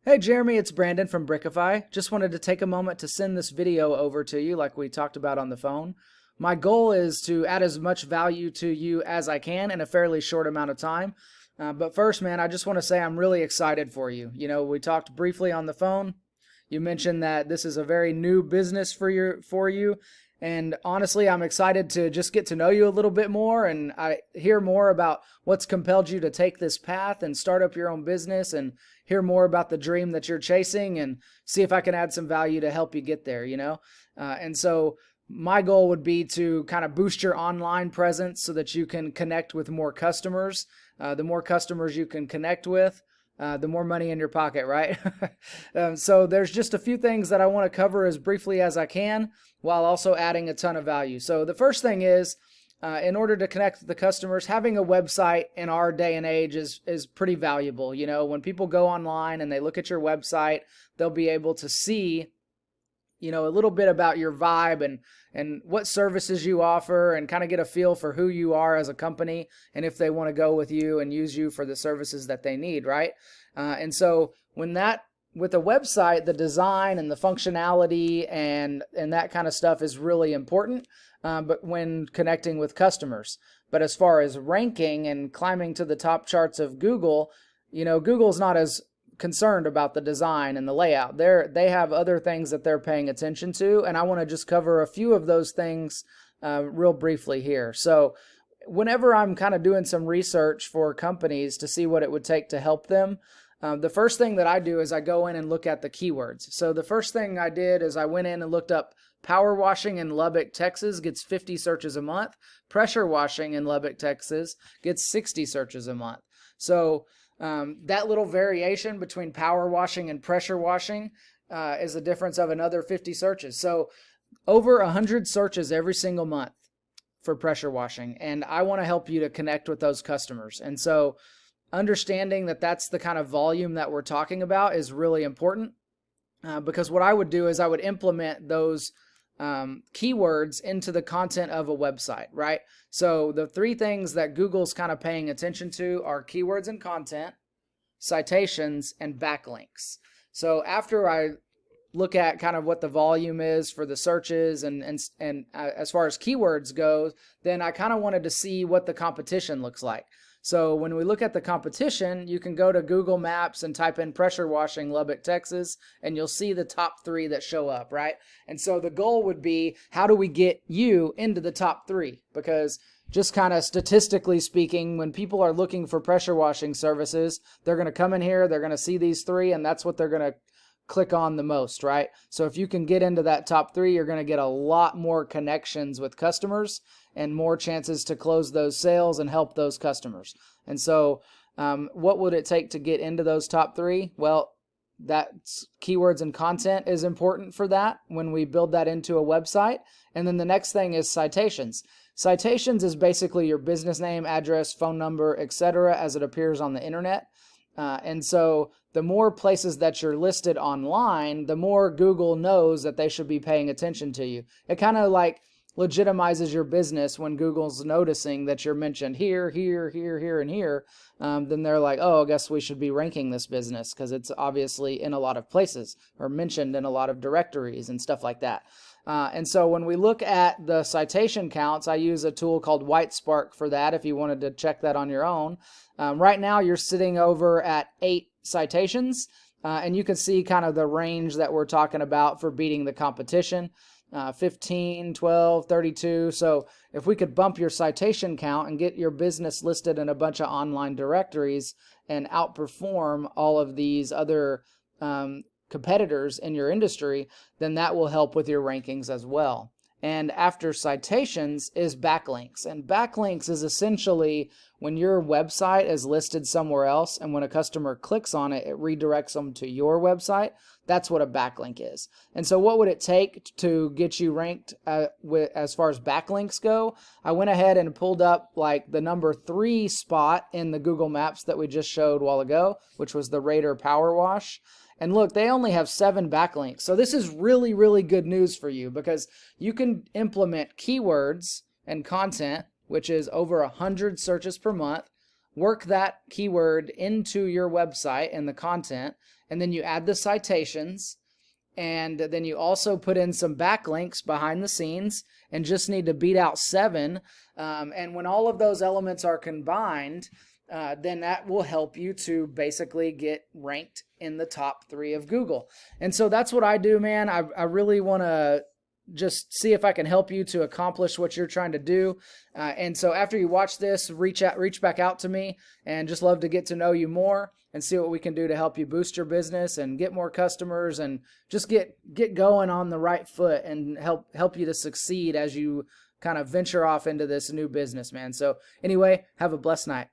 Hey Jeremy, it's Brandon from BrickiPhi. Just wanted to take a moment to send this video over to you like we talked about on the phone. My goal is to add as much value to you as I can in a fairly short amount of time. But first, man, I just want to say I'm really excited for you. We talked briefly on the phone. You mentioned that this is a very new business for you. And honestly, I'm excited to just get to know you a little bit more and I hear more about what's compelled you to take this path and start up your own business and hear more about the dream that you're chasing and see if I can add some value to help you get there. And so my goal would be to kind of boost your online presence so that you can connect with more customers. The more customers you can connect with, the more money in your pocket, right? So there's just a few things that I want to cover as briefly as I can while also adding a ton of value. So the first thing is, in order to connect with the customers, having a website in our day and age is pretty valuable. When people go online and they look at your website, they'll be able to see a little bit about your vibe and what services you offer and kind of get a feel for who you are as a company and if they want to go with you and use you for the services that they need, right? And so with a website, the design and the functionality and that kind of stuff is really important, but when connecting with customers. But as far as ranking and climbing to the top charts of Google, Google's not as concerned about the design and the layout. They have other things that they're paying attention to, and I want to just cover a few of those things real briefly here. So whenever I'm kind of doing some research for companies to see what it would take to help them, the first thing that I do is I go in and look at the keywords. So the first thing I did is I went in and looked up power washing in Lubbock, Texas gets 50 searches a month. Pressure washing in Lubbock, Texas gets 60 searches a month. So that little variation between power washing and pressure washing is a difference of another 50 searches. So over 100 searches every single month for pressure washing. And I want to help you to connect with those customers. And so understanding that that's the kind of volume that we're talking about is really important because what I would do is I would implement those keywords into the content of a website, right? So the three things that Google's kind of paying attention to are keywords and content, citations, and backlinks. So after I look at kind of what the volume is for the searches and as far as keywords goes, then I kind of wanted to see what the competition looks like. So when we look at the competition, you can go to Google Maps and type in pressure washing Lubbock, Texas, and you'll see the top three that show up, right? And so the goal would be, how do we get you into the top three? Because just kind of statistically speaking, when people are looking for pressure washing services, they're going to come in here, they're going to see these three, and that's what they're going to click on the most, right? So if you can get into that top three, you're going to get a lot more connections with customers and more chances to close those sales and help those customers. And so what would it take to get into those top three? Well, that's keywords and content is important for that when we build that into a website. And then the next thing is citations. Citations is basically your business name, address, phone number, etc., as it appears on the internet. And so the more places that you're listed online, the more Google knows that they should be paying attention to you. It kind of like legitimizes your business when Google's noticing that you're mentioned here, here, here, here, and here. Then they're like, oh, I guess we should be ranking this business because it's obviously in a lot of places or mentioned in a lot of directories and stuff like that. And so when we look at the citation counts, I use a tool called WhiteSpark for that if you wanted to check that on your own. Right now you're sitting over at 8 citations, and you can see kind of the range that we're talking about for beating the competition. 15, 12, 32. So if we could bump your citation count and get your business listed in a bunch of online directories and outperform all of these other competitors in your industry, then that will help with your rankings as well. And after citations is backlinks. And backlinks is essentially when your website is listed somewhere else and when a customer clicks on it, it redirects them to your website. That's what a backlink is. And so what would it take to get you ranked as far as backlinks go? I went ahead and pulled up like the number 3 spot in the Google Maps that we just showed a while ago, which was the Raider Power Wash. And look, they only have 7 backlinks. So this is really, really good news for you because you can implement keywords and content, which is over 100 searches per month, work that keyword into your website and the content, and then you add the citations, and then you also put in some backlinks behind the scenes and just need to beat out 7. And when all of those elements are combined, then that will help you to basically get ranked in the top 3 of Google. And so that's what I do, man. I really want to just see if I can help you to accomplish what you're trying to do. And so after you watch this, reach back out to me, and just love to get to know you more and see what we can do to help you boost your business and get more customers and just get going on the right foot and help you to succeed as you kind of venture off into this new business, man. So anyway, have a blessed night.